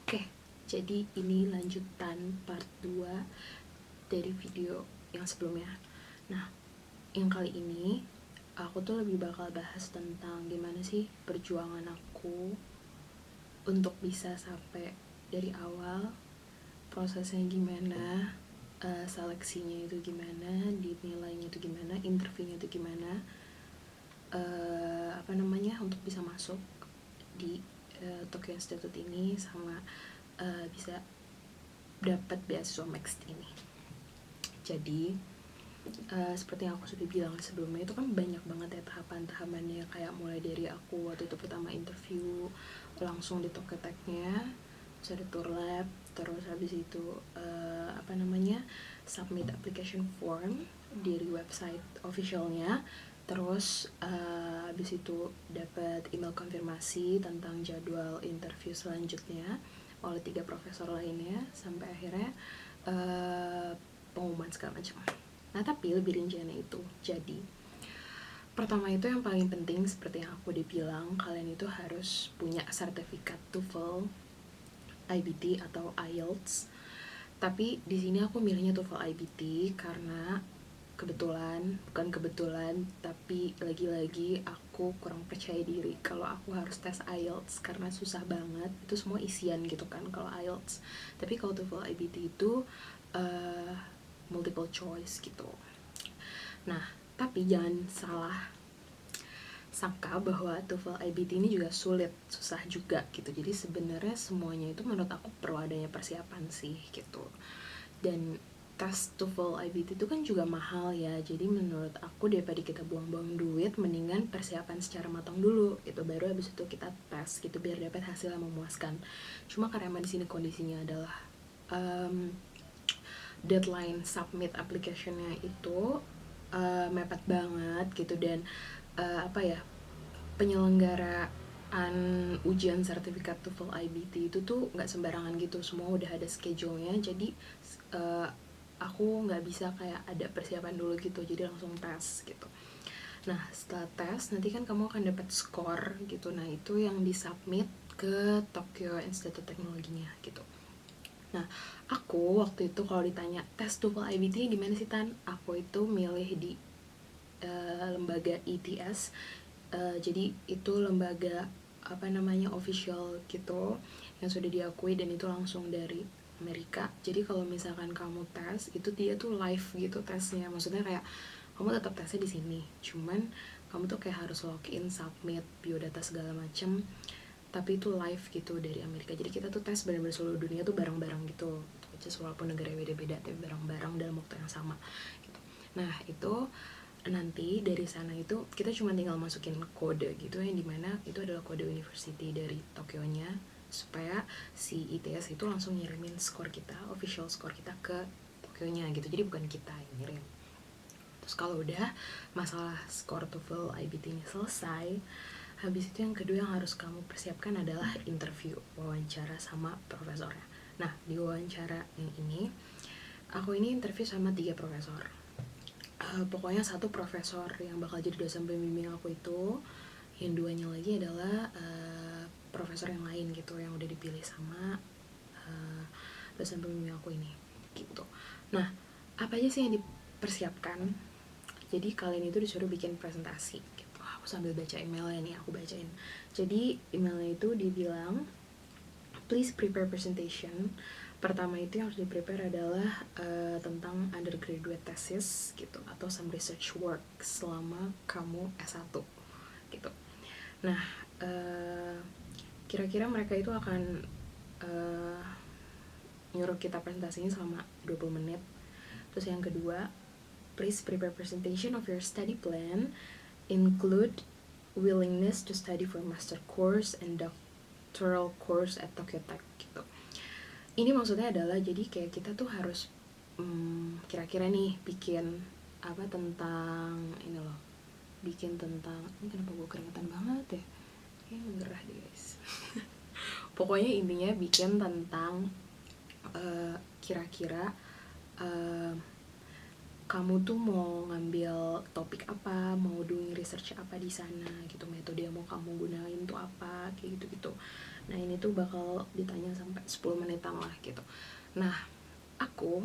Oke, jadi ini lanjutan part 2 dari video yang sebelumnya. Nah, yang kali ini aku tuh lebih bakal bahas tentang gimana sih perjuangan aku untuk bisa sampai dari awal, prosesnya gimana, seleksinya itu gimana, dinilainya itu gimana, interviewnya itu gimana, untuk bisa masuk di Tokyo Institute ini sama bisa dapat beasiswa mixed ini. Jadi seperti yang aku sudah bilang sebelumnya, itu kan banyak banget ya tahapan-tahapannya, kayak mulai dari aku waktu itu pertama interview langsung di Tokyo Tech-nya, terus ada tour lab, terus habis itu submit application form dari website officialnya, terus habis itu dapat email konfirmasi tentang jadwal interview selanjutnya oleh 3 profesor lainnya, sampai akhirnya pengumuman segala macam. Nah, tapi lebih rinciannya itu, jadi pertama itu yang paling penting, seperti yang aku udah bilang, kalian itu harus punya sertifikat TOEFL, IBT atau IELTS. Tapi di sini aku milihnya TOEFL IBT karena tapi lagi-lagi aku kurang percaya diri kalau aku harus tes IELTS karena susah banget, itu semua isian gitu kan kalau IELTS. Tapi kalau TOEFL IBT itu multiple choice gitu. Nah, tapi jangan salah sangka bahwa TOEFL IBT ini juga susah juga gitu. Jadi sebenarnya semuanya itu menurut aku perlu adanya persiapan sih gitu. Dan tes TOEFL IBT itu kan juga mahal ya. Jadi menurut aku daripada kita buang-buang duit, mendingan persiapan secara matang dulu gitu, baru habis itu kita tes gitu biar dapat hasil yang memuaskan. Cuma karena emang di sini kondisinya adalah deadline submit application-nya itu mepet banget gitu, dan penyelenggaraan ujian sertifikat TOEFL IBT itu tuh nggak sembarangan gitu, semua udah ada schedule-nya. Jadi aku nggak bisa kayak ada persiapan dulu gitu, jadi langsung tes gitu. Nah, setelah tes nanti kan kamu akan dapat skor gitu. Nah, itu yang disubmit ke Tokyo Institute Teknologinya gitu. Nah, aku waktu itu kalau ditanya tes TOEFL IBT di mana sih Tan, aku itu milih di lembaga ETS. Jadi itu lembaga official gitu yang sudah diakui, dan itu langsung dari Amerika. Jadi kalau misalkan kamu tes itu dia tuh live gitu tesnya, maksudnya kayak kamu tetap tesnya di sini, cuman kamu tuh kayak harus login, submit biodata segala macem, tapi itu live gitu dari Amerika. Jadi kita tuh tes benar-benar seluruh dunia tuh bareng-bareng gitu, walaupun negara beda-beda tapi bareng-bareng dalam waktu yang sama gitu. Nah, itu nanti dari sana itu kita cuma tinggal masukin kode gitu, yang dimana itu adalah kode university dari Tokyo-nya, supaya si ITS itu langsung ngirimin skor kita, official skor kita ke Tokyo-nya gitu. Jadi bukan kita yang ngirim. Terus kalau udah masalah skor TOEFL IBT ini selesai, habis itu yang kedua yang harus kamu persiapkan adalah interview, wawancara sama profesornya. Nah, di wawancara yang ini aku ini interview sama 3 profesor. Pokoknya satu profesor yang bakal jadi dosen pembimbing aku itu, yang duanya lagi adalah profesor yang lain gitu, yang udah dipilih sama dosen pembimbing aku ini gitu. Nah, apa aja sih yang dipersiapkan? Jadi kalian itu disuruh bikin presentasi gitu. Aku sambil baca emailnya nih, aku bacain. Jadi emailnya itu dibilang, please prepare presentation. Pertama itu yang harus di-prepare adalah tentang undergraduate thesis gitu, atau some research work selama kamu S1 gitu. Nah, kira-kira mereka itu akan nyuruh kita presentasinya selama 20 menit. Terus yang kedua, please prepare presentation of your study plan, include willingness to study for master course and doctoral course at Tokyo Tech gitu. Ini maksudnya adalah jadi kayak kita tuh harus kira-kira nih bikin tentang ini loh, bikin tentang ini. Kenapa gue keringetan banget ya, kayaknya gerah deh guys. Pokoknya intinya bikin tentang kira-kira kamu tuh mau ngambil topik apa, mau doing research apa di sana gitu, metode yang mau kamu gunain tuh apa, kayak gitu-gitu. Nah ini tuh bakal ditanya sampai 10 menitan lah gitu. Nah aku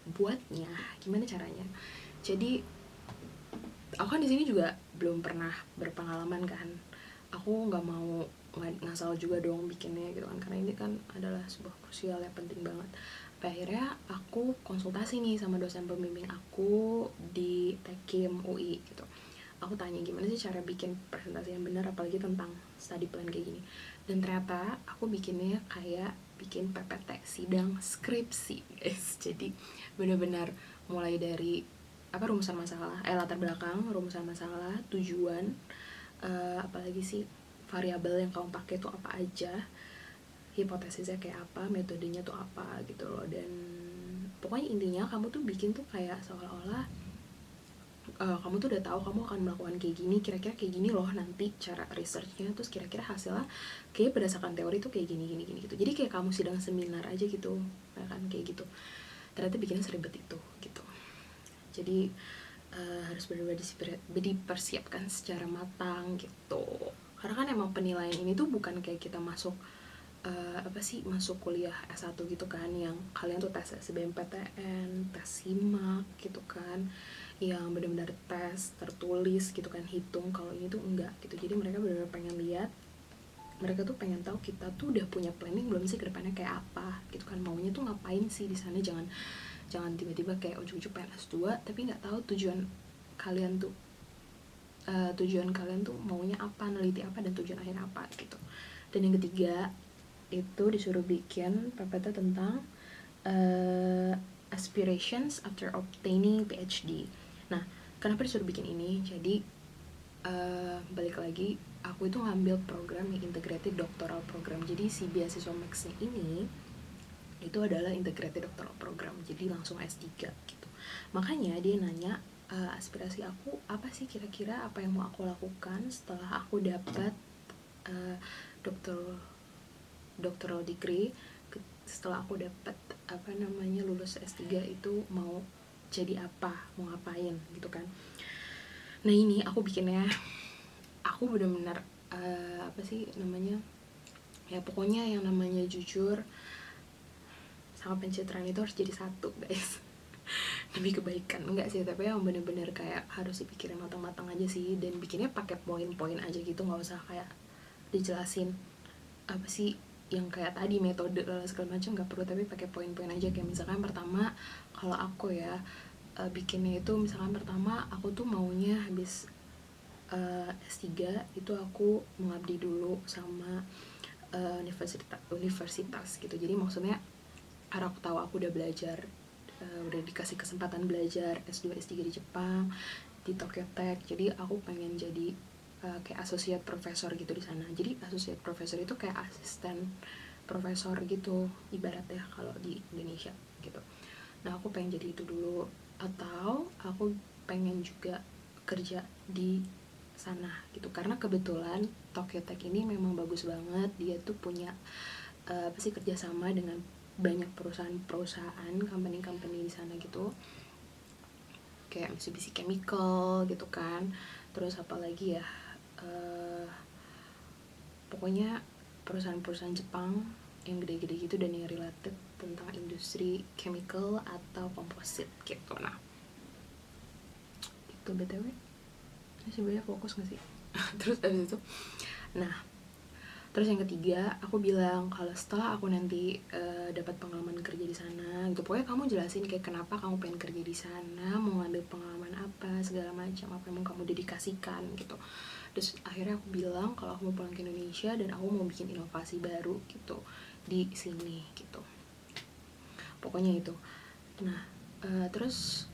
buatnya gimana caranya, jadi aku kan di sini juga belum pernah berpengalaman kan, aku nggak mau ngasal juga dong bikinnya gitu kan, karena ini kan adalah sebuah krusial yang penting banget. Sampai akhirnya aku konsultasi nih sama dosen pembimbing aku di Tekim UI gitu. Aku tanya gimana sih cara bikin presentasi yang benar, apalagi tentang study plan kayak gini. Dan ternyata aku bikinnya kayak bikin PPT sidang skripsi guys. Jadi benar-benar mulai dari apa, rumusan masalah, latar belakang, rumusan masalah, tujuan, apalagi sih variabel yang kamu pakai tuh apa aja, hipotesisnya kayak apa, metodenya tuh apa gitu loh. Dan pokoknya intinya kamu tuh bikin tuh kayak seolah-olah kamu tuh udah tahu kamu akan melakukan kayak gini, kira-kira kayak gini loh nanti cara researchnya, terus kira-kira hasilnya kayak berdasarkan teori tuh kayak gini gini gini gitu. Jadi kayak kamu sidang seminar aja gitu, ya kan, kayak gitu. Ternyata bikinnya seribet itu gitu. Jadi harus benar-benar dipersiapkan secara matang gitu. Karena kan emang penilaian ini tuh bukan kayak kita masuk apa sih, masuk kuliah S1 gitu kan, yang kalian tuh tes SBMPTN, tes SIMAK gitu kan, yang benar-benar tes tertulis gitu kan, hitung. Kalau ini tuh enggak gitu. Jadi mereka benar-benar pengen lihat, mereka tuh pengen tahu kita tuh udah punya planning belum sih ke depannya kayak apa gitu kan, maunya tuh ngapain sih di sana. Jangan tiba-tiba kayak ujuk-ujuk pengen S2 tapi nggak tahu tujuan kalian tuh maunya apa, neliti apa, dan tujuan akhir apa gitu. Dan yang ketiga itu disuruh bikin PPT tentang aspirations after obtaining PhD. Nah, kenapa disuruh bikin ini? Jadi balik lagi, aku itu ngambil program yang integrated doctoral program. Jadi si beasiswa Max ini itu adalah integrated doctoral program, jadi langsung S3 gitu. Makanya dia nanya aspirasi aku apa sih kira-kira, apa yang mau aku lakukan setelah aku dapat uh, doctoral degree, setelah aku dapat apa namanya lulus S3 itu mau jadi apa, mau ngapain gitu kan. Nah ini aku bikinnya, aku benar-benar apa sih namanya, ya pokoknya yang namanya jujur sama pencitraan itu harus jadi satu guys. Demi kebaikan enggak sih, tapi yang bener-bener kayak harus dipikirin matang-matang aja sih. Dan bikinnya pakai poin-poin aja gitu, nggak usah kayak dijelasin apa sih yang kayak tadi metode segala macam, nggak perlu, tapi pakai poin-poin aja. Kayak misalkan pertama, kalau aku ya bikinnya itu misalkan pertama aku tuh maunya habis S3 itu aku mengabdi dulu sama universitas gitu. Jadi maksudnya karena aku tahu aku udah belajar, udah dikasih kesempatan belajar S2 S3 di Jepang, di Tokyo Tech. Jadi aku pengen jadi kayak associate professor gitu di sana. Jadi associate professor itu kayak asisten profesor gitu ibarat ya kalau di Indonesia gitu. Nah aku pengen jadi itu dulu, atau aku pengen juga kerja di sana gitu. Karena kebetulan Tokyo Tech ini memang bagus banget, dia tuh punya apa sih, kerjasama dengan banyak perusahaan-perusahaan, company-company di sana gitu, kayak Mitsubishi Chemical gitu kan. Terus apalagi ya, pokoknya perusahaan-perusahaan Jepang yang gede-gede gitu, dan yang related tentang industri chemical atau komposit gitu. Nah itu btw ini sebenarnya fokus gak sih? Terus abis itu, nah terus yang ketiga aku bilang kalau setelah aku nanti dapat pengalaman kerja di sana gitu, pokoknya kamu jelasin kayak kenapa kamu pengen kerja di sana, mau ngambil pengalaman apa, segala macam, apa yang mau kamu dedikasikan gitu. Terus akhirnya aku bilang kalau aku mau pulang ke Indonesia dan aku mau bikin inovasi baru gitu di sini gitu, pokoknya itu. Nah terus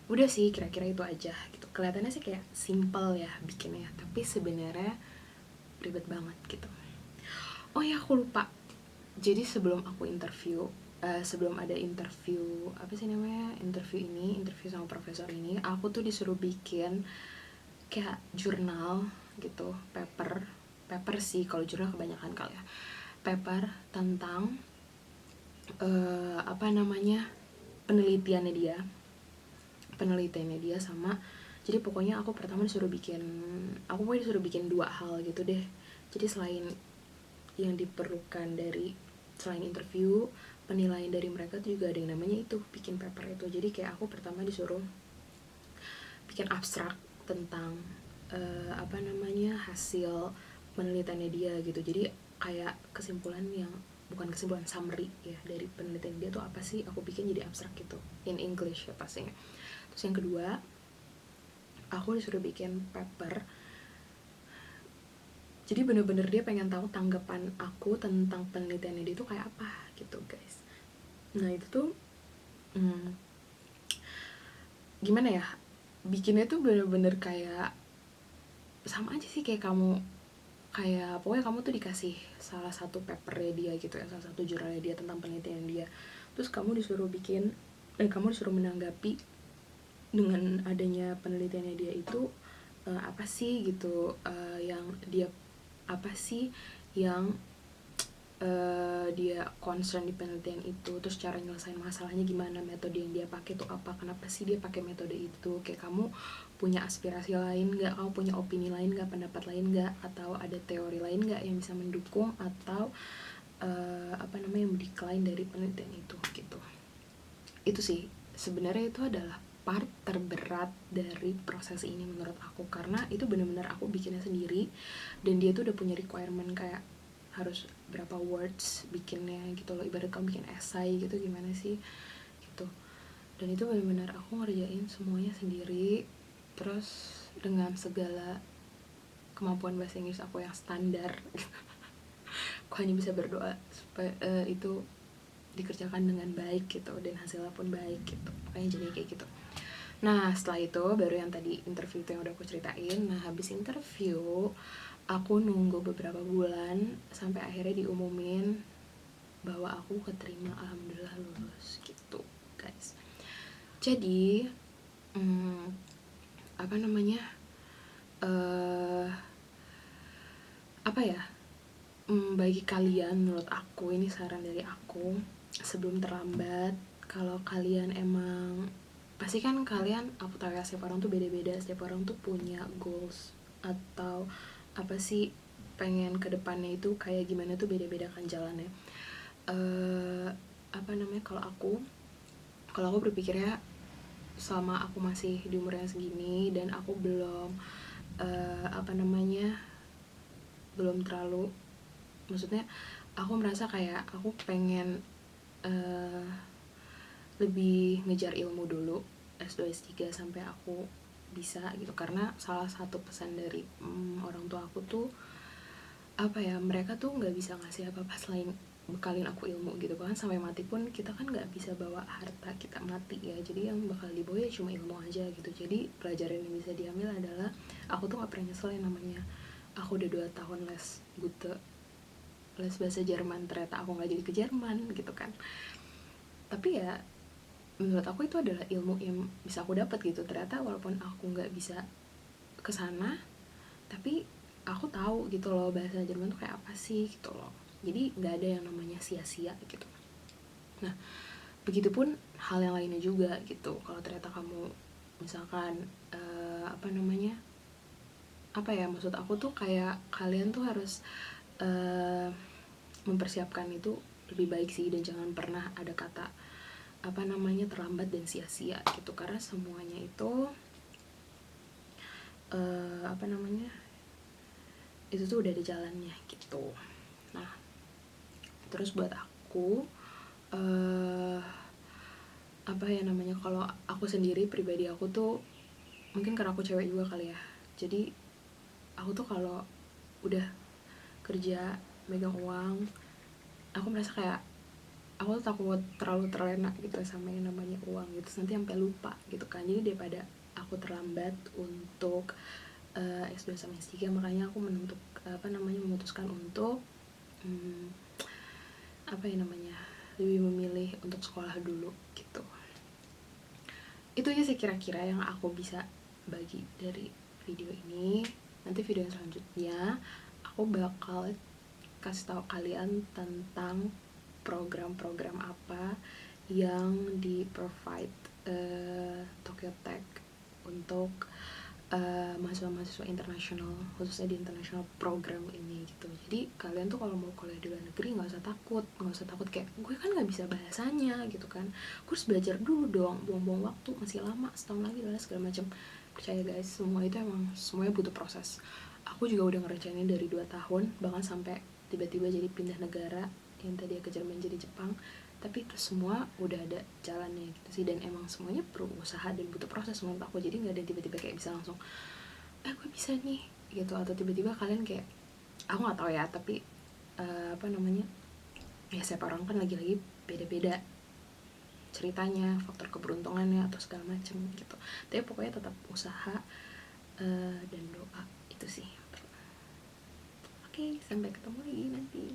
udah sih, kira-kira itu aja gitu. Kelihatannya sih kayak simple ya bikinnya, tapi sebenarnya ribet banget gitu. Oh ya aku lupa, jadi sebelum aku interview, sebelum ada interview apa sih namanya, interview sama profesor ini, aku tuh disuruh bikin kayak jurnal gitu, paper sih, kalau jurnal kebanyakan kali ya, paper tentang apa namanya, penelitiannya dia sama. Jadi pokoknya aku pertama disuruh bikin 2 hal gitu deh. Jadi selain yang diperlukan dari selain interview, penilaian dari mereka tuh juga ada yang namanya itu bikin paper itu. Jadi kayak aku pertama disuruh bikin abstrak tentang hasil penelitiannya dia gitu. Jadi kayak kesimpulan yang bukan kesimpulan, summary ya dari penelitian dia tuh apa sih, aku bikin jadi abstrak gitu in English ya pastinya. Terus yang kedua, aku disuruh bikin paper. Jadi bener-bener dia pengen tahu tanggapan aku tentang penelitiannya dia tuh kayak apa gitu guys. Nah itu tuh gimana ya, bikinnya tuh bener-bener kayak sama aja sih kayak kamu, kayak pokoknya kamu tuh dikasih salah satu papernya dia gitu ya, salah satu jurnalnya dia tentang penelitian dia, terus kamu disuruh bikin kamu disuruh menanggapi dengan adanya penelitiannya dia itu apa sih gitu, yang dia apa sih yang dia concern di penelitian itu, terus cara nyelesain masalahnya gimana, metode yang dia pakai tuh apa, kenapa sih dia pakai metode itu, kayak kamu punya aspirasi lain nggak, kamu punya opini lain nggak, pendapat lain nggak, atau ada teori lain nggak yang bisa mendukung atau mendecline dari penelitian itu gitu. Itu sih sebenarnya itu adalah part terberat dari proses ini menurut aku, karena itu benar-benar aku bikinnya sendiri dan dia tuh udah punya requirement kayak harus berapa words bikinnya gitu loh, ibarat kamu bikin esai gitu gimana sih gitu. Dan itu benar-benar aku ngerjain semuanya sendiri, terus dengan segala kemampuan bahasa Inggris aku yang standar. Aku hanya bisa berdoa supaya itu dikerjakan dengan baik gitu dan hasilnya pun baik gitu, makanya jadi kayak gitu. Nah setelah itu baru yang tadi interview itu yang udah aku ceritain. Nah habis interview aku nunggu beberapa bulan sampai akhirnya diumumin bahwa aku keterima, alhamdulillah lulus gitu guys. Jadi apa namanya apa ya, bagi kalian, menurut aku ini saran dari aku, sebelum terlambat, kalau kalian emang pasti kan kalian, aku tahu ya setiap orang tuh beda-beda, setiap orang tuh punya goals atau apa sih pengen ke depannya itu kayak gimana tuh beda-beda kan jalannya. Kalau aku berpikirnya selama aku masih di umur yang segini dan aku belum belum terlalu, maksudnya aku merasa kayak aku pengen lebih ngejar ilmu dulu S2 S3 sampai aku bisa gitu, karena salah satu pesan dari orang tua aku tuh mereka tuh nggak bisa ngasih apa-apa selain bekalin aku ilmu gitu kan, sampai mati pun kita kan nggak bisa bawa harta kita mati ya, jadi yang bakal dibawa ya cuma ilmu aja gitu. Jadi pelajaran yang bisa diambil adalah aku tuh nggak pernah nyesel yang namanya aku udah 2 tahun les bahasa Jerman, ternyata aku nggak jadi ke Jerman gitu kan. Tapi ya menurut aku itu adalah ilmu yang bisa aku dapat gitu, ternyata walaupun aku nggak bisa ke sana tapi aku tahu gitu loh bahasa Jerman tuh kayak apa sih gitu loh. Jadi nggak ada yang namanya sia-sia gitu. Nah begitupun hal yang lainnya juga gitu, kalau ternyata kamu misalkan maksud aku tuh kayak kalian tuh harus mempersiapkan itu lebih baik sih, dan jangan pernah ada kata terlambat dan sia-sia gitu, karena semuanya itu itu tuh udah ada jalannya gitu. Nah terus buat aku kalau aku sendiri pribadi, aku tuh mungkin karena aku cewek juga kali ya, jadi aku tuh kalau udah kerja megang uang, aku merasa kayak aku tuh takut terlalu terlena gitu sama yang namanya uang gitu, nanti sampai lupa gitu kan. Jadi daripada aku terlambat untuk S2 sama S3, makanya aku memutuskan untuk lebih memilih untuk sekolah dulu gitu. Itu aja sih kira-kira yang aku bisa bagi dari video ini. Nanti video yang selanjutnya aku bakal kasih tahu kalian tentang program-program apa yang di provide Tokyo Tech untuk mahasiswa-mahasiswa internasional, khususnya di international program ini gitu. Jadi kalian tuh kalau mau kuliah di luar negeri nggak usah takut kayak gue kan nggak bisa bahasanya gitu kan, gue harus belajar dulu dong, buang-buang waktu, masih lama, setahun lagi lah segala macam. Percaya guys, semua itu emang semuanya butuh proses. Aku juga udah ngerencanain dari 2 tahun, bahkan sampai tiba-tiba jadi pindah negara, yang tadi ke Jerman jadi Jepang. Tapi itu semua udah ada jalannya gitu sih, dan emang semuanya perlu usaha dan butuh proses menurut aku. Jadi nggak ada tiba-tiba kayak bisa langsung gue bisa nih gitu, atau tiba-tiba kalian kayak, aku nggak tahu ya, tapi apa namanya, ya siapa orang kan lagi-lagi beda-beda ceritanya, faktor keberuntungannya atau segala macem gitu. Tapi pokoknya tetap usaha dan doa, itu sih. Oke, sampai ketemu lagi nanti.